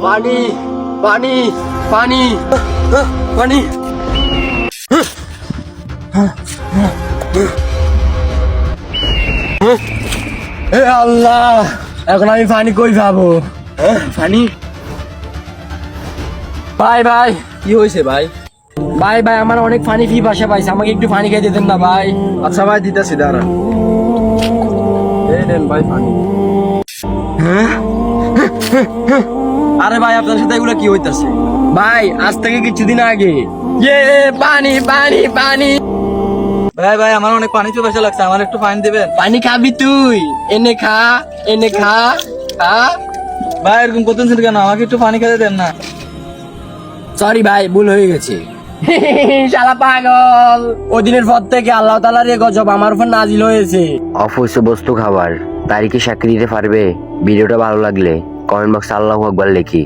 পানি পানি পানি পানি। এ আল্লাহ, এখন আমি পানি কই পাবো? পানি ভাই ভাই, কি হয়েছে ভাই? ভাই ভাই আমার অনেক পানি পিপাসা পাইছে, আমাকে একটু পানি খেয়ে দিতেন না ভাই? আচ্ছা ভাই, দিতেছি, দাঁড়ান। এই নেন ভাই পানি। আরে ভাই, আপনার সাথে এগুলো কি হইতাছে? ভাই আজ থেকে কিছুদিন আগে পানি পানি পানি। ভাই ভাই, আমার অনেক পানি পিপাসা লাগছে, আমার একটু পানি দিবেন? পানি খাবি তুই? এনে খা, এনে খা। ভাই এরকম করতেছেন কেন? আমাকে একটু পানি খেতে দেন না। সরি ভাই, ভুল হয়ে গেছে। শালা পাগল, ওদিনের পর থেকে আল্লাহ তাআলার এ গজব আমার উপর নাজিল হয়েছে। অপরিচিত বস্তু খাবার তারিখে সাক্ষী দিতে পারবে? ভিডিওটা ভালো লাগলে কমেন্ট বক্সে আল্লাহু আকবার লিখি।